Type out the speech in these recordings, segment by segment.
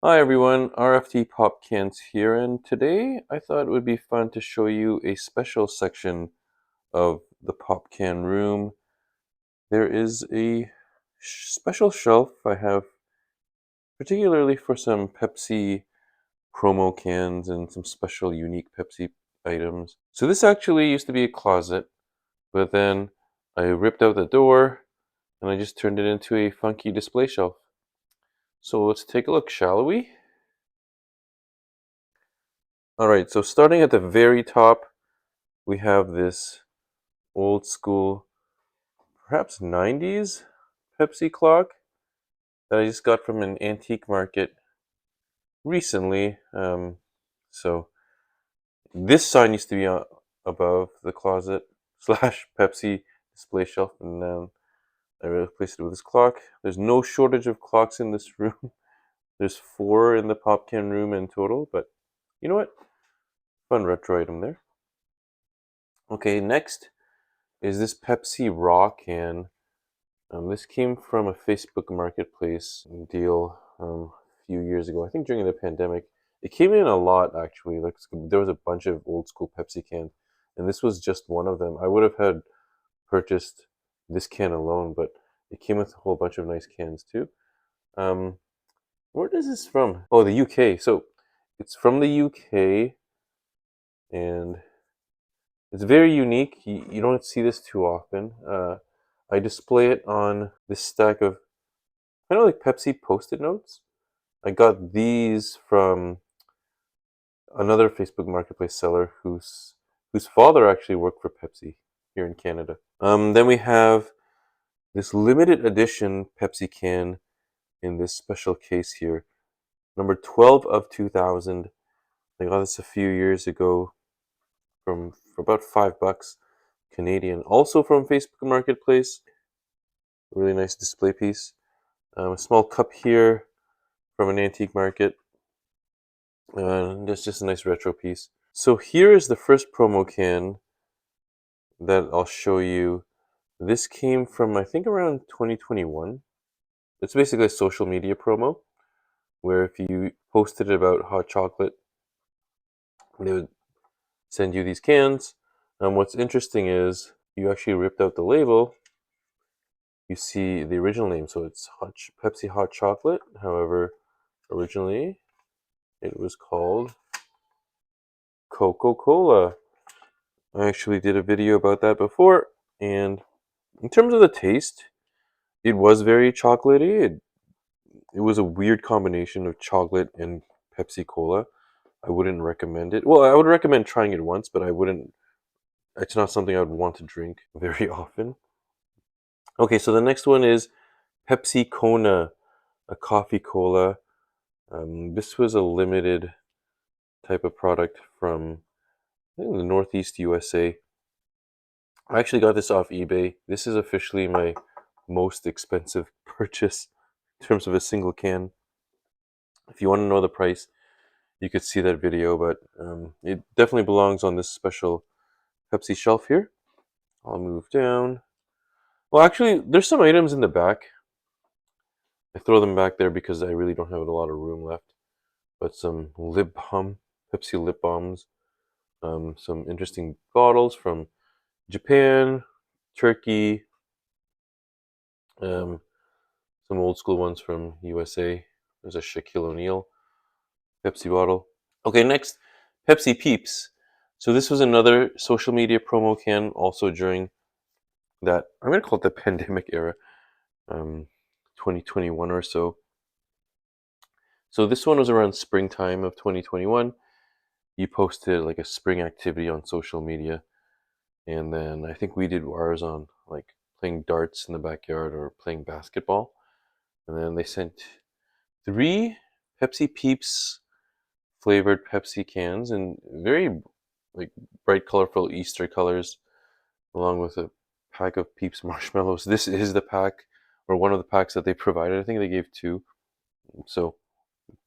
Hi everyone, RFT Pop Cans here, and today I thought it would be fun to show you a special section of the Pop Can room. There is a special shelf I have particularly for some Pepsi promo cans and some special unique Pepsi items. So this actually used to be a closet, but then I ripped out the door and I just turned it into a funky display shelf. So let's take a look, shall we? Alright, so starting at the very top, we have this old school, perhaps 90s Pepsi clock that I just got from an antique market recently. So this sign used to be above the closet slash Pepsi display shelf, and then I replaced it with this clock. There's no shortage of clocks in this room. There's 4 in the pop can room in total, but you know what? Fun retro item there. Okay, next is this Pepsi Raw can. This came from a Facebook Marketplace deal a few years ago. I think during the pandemic. It came in a lot actually. Like there was a bunch of old school Pepsi cans, and this was just one of them. I would have had purchased this can alone, but it came with a whole bunch of nice cans too. Um, where is this from? Oh, the UK. So it's from the UK, and it's very unique. You don't see this too often. I display it on this stack of kind of like Pepsi Post-it notes. I got these from another Facebook Marketplace seller whose father actually worked for Pepsi here in Canada. Then we have this limited edition Pepsi can in this special case here, number 12 of 2000. I got this a few years ago for about $5 Canadian, also from Facebook Marketplace. Really nice display piece. A small cup here from an antique market. That's just a nice retro piece. So here is the first promo can that I'll show you. This came from, I think, around 2021. It's basically a social media promo where if you posted about hot chocolate, they would send you these cans. What's interesting is you actually ripped out the label. You see the original name, so it's Pepsi Hot Chocolate. However, originally it was called Coca-Cola. I actually did a video about that before, and in terms of the taste, it was very chocolatey. It was a weird combination of chocolate and Pepsi Cola. I wouldn't recommend it. Well, I would recommend trying it once, but I wouldn't. It's not something I would want to drink very often. Okay, so the next one is Pepsi Kona, a coffee cola. This was a limited type of product from, I think, the Northeast USA. I actually got this off eBay. This is officially my most expensive purchase in terms of a single can. If you want to know the price, you could see that video, but it definitely belongs on this special Pepsi shelf here. I'll move down. Well, actually, there's some items in the back. I throw them back there because I really don't have a lot of room left. But some lip balm, Pepsi lip balms, some interesting bottles from Japan, Turkey, um, some old school ones from USA. There's a Shaquille O'Neal Pepsi bottle. Okay, next, Pepsi Peeps. So this was another social media promo can also during that, I'm going to call it the pandemic era, um, 2021 or so. So this one was around springtime of 2021. You posted like a spring activity on social media, and then I think we did ours on like playing darts in the backyard or playing basketball. And then they sent 3 Pepsi Peeps flavored Pepsi cans in very like bright, colorful Easter colors, along with a pack of Peeps marshmallows. This is the pack or one of the packs that they provided. I think they gave 2, so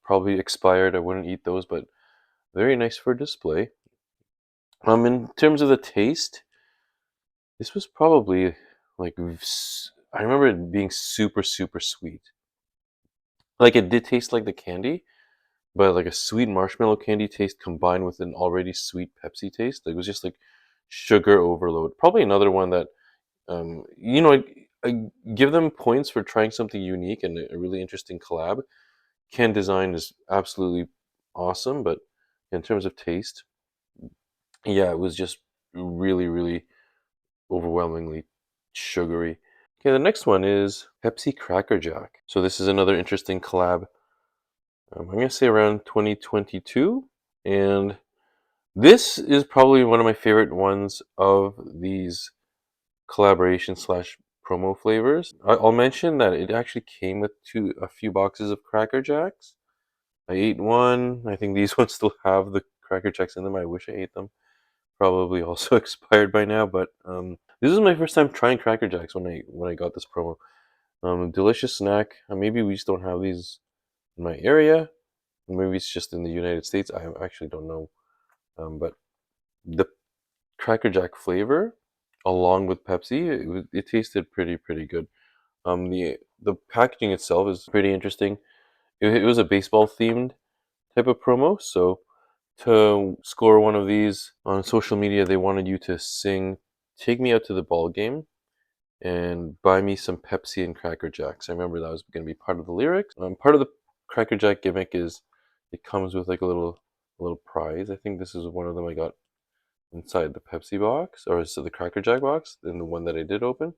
probably expired. I wouldn't eat those, but very nice for display. In terms of the taste, this was probably like I remember it being super super sweet. Like it did taste like the candy, but like a sweet marshmallow candy taste combined with an already sweet Pepsi taste. Like, it was just like sugar overload. Probably another one that I give them points for trying something unique and a really interesting collab. Can design is absolutely awesome, but in terms of taste, yeah, it was just really, really overwhelmingly sugary. Okay, the next one is Pepsi Cracker Jack. So this is another interesting collab. I'm gonna say around 2022, and this is probably one of my favorite ones of these collaboration slash promo flavors. I'll mention that it actually came with a few boxes of Cracker Jacks. I ate one. I think these ones still have the Cracker Jacks in them. I wish I ate them. Probably also expired by now, but this is my first time trying Cracker Jacks when I got this promo. Delicious snack. Maybe we just don't have these in my area. Maybe it's just in the United States. I actually don't know. But the Cracker Jack flavor, along with Pepsi, it tasted pretty good. The packaging itself is pretty interesting. It was a baseball themed type of promo. So to score one of these on social media, they wanted you to sing "Take Me Out to the Ball Game" and buy me some Pepsi and Cracker Jacks. I remember that was going to be part of the lyrics. Part of the Cracker Jack gimmick is it comes with like a little prize. I think this is one of them I got inside the Pepsi box, or is it the Cracker Jack box, and the one that I did open.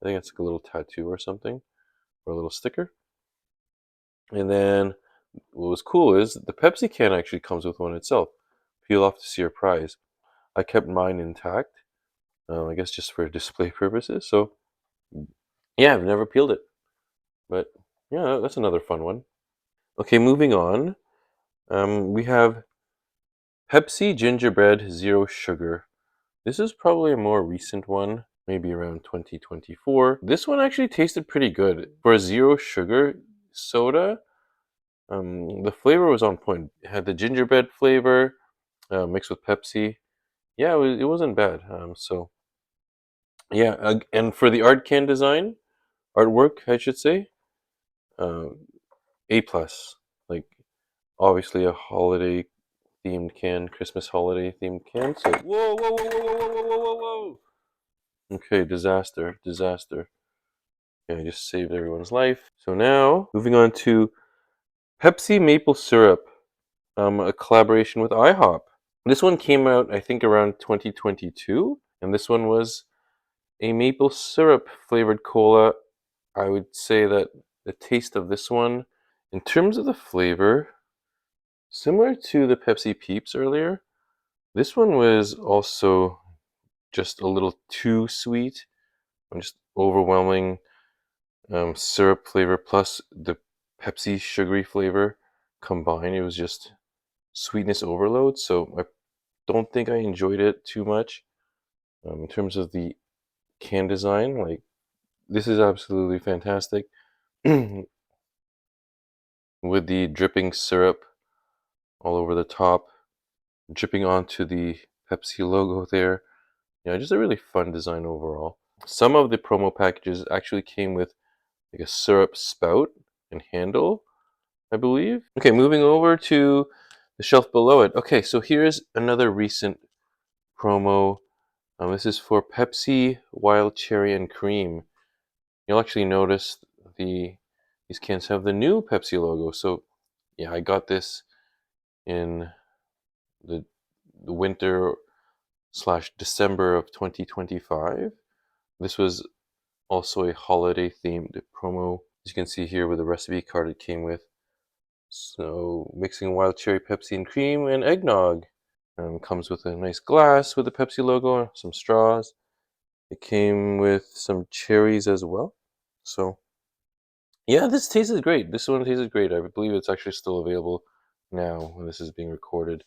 I think it's like a little tattoo or something, or a little sticker. And then what was cool is the Pepsi can actually comes with one itself. Peel off to see your prize. I kept mine intact, I guess just for display purposes. So yeah, I've never peeled it, but yeah, that's another fun one. Okay, moving on. We have Pepsi Gingerbread Zero Sugar. This is probably a more recent one, maybe around 2024. This one actually tasted pretty good. For a zero sugar soda, the flavor was on point. It had the gingerbread flavor mixed with Pepsi. Yeah, it wasn't bad. So, yeah, and for the artwork, I should say, uh, A plus. Like, obviously a holiday themed can, Christmas holiday themed can. So, whoa, whoa, whoa, whoa, whoa, whoa, whoa, whoa, whoa. Okay, disaster. Okay, I just saved everyone's life. So now, moving on to Pepsi Maple Syrup, a collaboration with IHOP. This one came out, I think, around 2022, and this one was a maple syrup flavored cola. I would say that the taste of this one, in terms of the flavor, similar to the Pepsi Peeps earlier, this one was also just a little too sweet, just overwhelming syrup flavor plus the Pepsi sugary flavor combined. It was just sweetness overload. So I don't think I enjoyed it too much. In terms of the can design, like, this is absolutely fantastic with the dripping syrup all over the top, dripping onto the Pepsi logo there. Just a really fun design overall. Some of the promo packages actually came with like a syrup spout and handle, I believe. Okay, moving over to the shelf below it. Okay, so here's another recent promo. This is for Pepsi Wild Cherry and Cream. You'll actually notice these cans have the new Pepsi logo. So yeah, I got this in the winter slash December of 2025. This was also a holiday themed promo. As you can see here with the recipe card it came with. So mixing wild cherry Pepsi and cream and eggnog. Comes with a nice glass with the Pepsi logo, some straws. It came with some cherries as well. So yeah, this tasted great. This one tasted great. I believe it's actually still available now when this is being recorded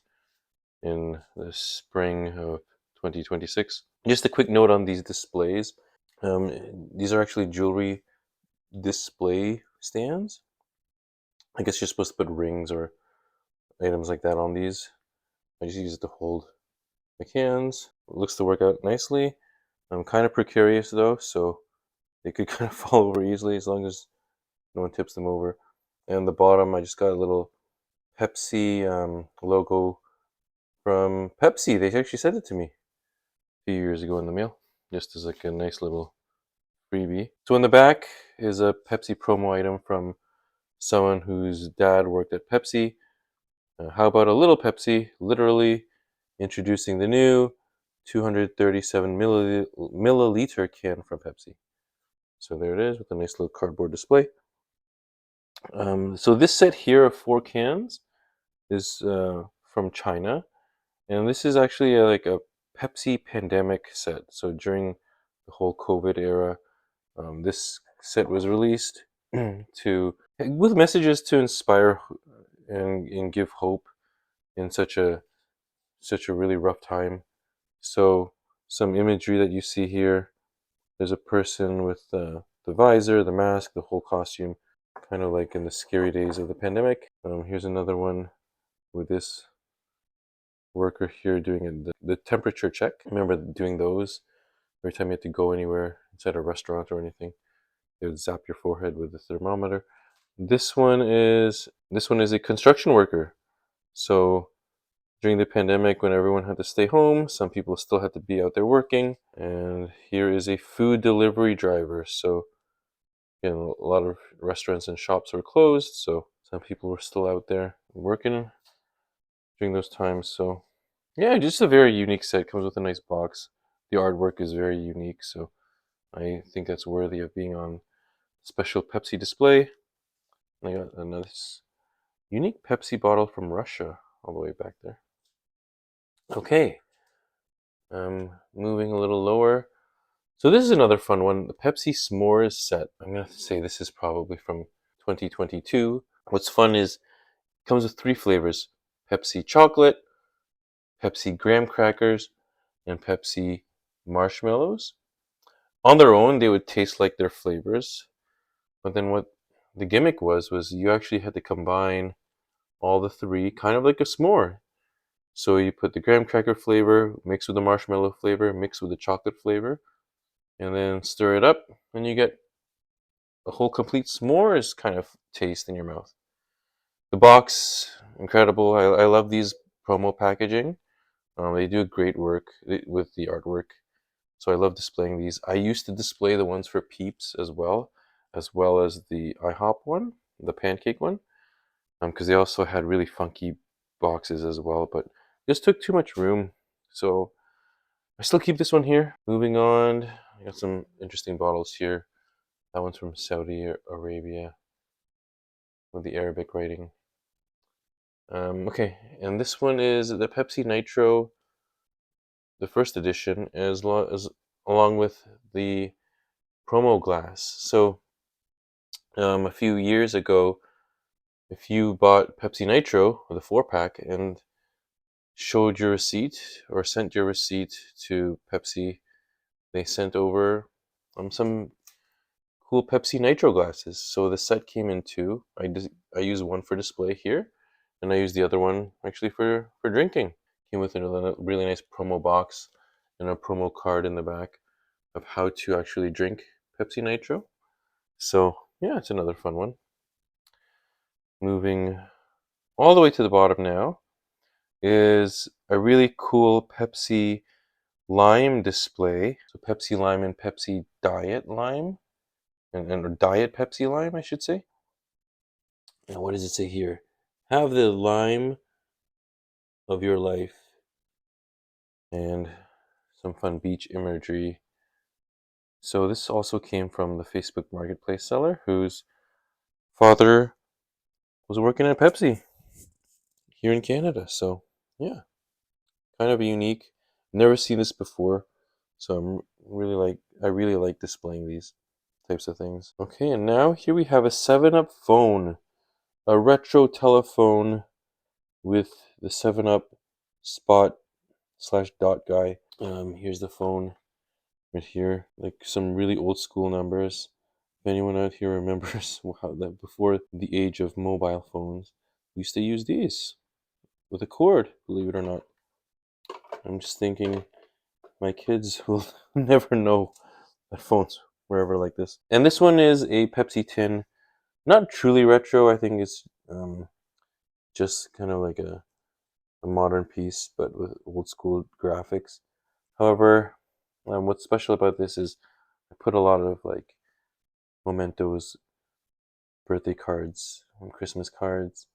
in the spring of 2026. Just a quick note on these displays. These are actually jewelry display stands. I guess you're supposed to put rings or items like that on these. I just use it to hold my cans. It looks to work out nicely. I'm kind of precarious though, so they could kind of fall over easily as long as no one tips them over. And the bottom, I just got a little Pepsi logo from Pepsi. They actually sent it to me a few years ago in the mail, just as like a nice little freebie. So in the back is a Pepsi promo item from someone whose dad worked at Pepsi. How about a little Pepsi? Literally introducing the new 237 milliliter can from Pepsi. So there it is with a nice little cardboard display. So this set here of 4 cans is from China, and this is actually like a Pepsi pandemic set. So during the whole COVID era, this set was released to with messages to inspire and give hope in such a really rough time. So some imagery that you see here, there's a person with the visor, the mask, the whole costume, kind of like in the scary days of the pandemic. Here's another one with this worker here doing the temperature check. I remember doing those every time you had to go anywhere inside a restaurant or anything. They would zap your forehead with the thermometer. This one is a construction worker. So during the pandemic, when everyone had to stay home, some people still had to be out there working. And here is a food delivery driver. So again, a lot of restaurants and shops were closed, so some people were still out there working during those times. So yeah, just a very unique set. Comes with a nice box. The artwork is very unique, so I think that's worthy of being on special Pepsi display. And I got another unique Pepsi bottle from Russia all the way back there. Okay, moving a little lower. So this is another fun one, the Pepsi S'mores set. I'm gonna say this is probably from 2022. What's fun is it comes with 3 flavors: Pepsi chocolate, Pepsi graham crackers, and Pepsi marshmallows. On their own, they would taste like their flavors, but then what the gimmick was you actually had to combine all the 3, kind of like a s'more. So you put the graham cracker flavor, mix with the marshmallow flavor, mix with the chocolate flavor, and then stir it up, and you get a whole complete s'mores kind of taste in your mouth. The box, incredible. I love these promo packaging. They do great work with the artwork. So I love displaying these. I used to display the ones for Peeps as well as the IHOP one, the pancake one, because they also had really funky boxes as well, but just took too much room. So I still keep this one here. Moving on, I got some interesting bottles here. That one's from Saudi Arabia with the Arabic writing. Okay, and this one is the Pepsi Nitro, the first edition, as along with the promo glass. So a few years ago, if you bought Pepsi Nitro with a 4-pack and showed your receipt or sent your receipt to Pepsi, they sent over some cool Pepsi Nitro glasses. So the set came in 2. I use one for display here, and I use the other one actually for drinking. Came with a really nice promo box and a promo card in the back of how to actually drink Pepsi Nitro. So yeah, it's another fun one. Moving all the way to the bottom now is a really cool Pepsi Lime display. So Pepsi Lime and Pepsi Diet Lime, and Diet Pepsi Lime, I should say. Now, what does it say here? Have the lime of your life, and some fun beach imagery. So this also came from the Facebook Marketplace seller whose father was working at Pepsi here in Canada. So yeah, kind of unique. Never seen this before, so I really like displaying these types of things. Okay, and now here we have a 7-Up phone, a retro telephone with the 7-Up spot slash dot guy. Here's the phone right here, like some really old school numbers. If anyone out here remembers how that before the age of mobile phones, we used to use these with a cord, believe it or not. I'm just thinking my kids will never know that phones were ever like this. And this one is a Pepsi tin, not truly retro. I think it's just kind of like a modern piece, but with old school graphics. However, what's special about this is I put a lot of like mementos, birthday cards, Christmas cards,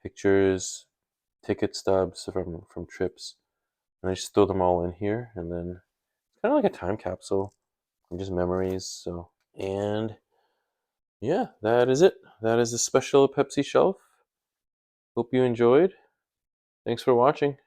pictures, ticket stubs from trips, and I just throw them all in here, and then it's kind of like a time capsule and just memories. So, and yeah, that is it. That is the special Pepsi shelf. Hope you enjoyed. Thanks for watching.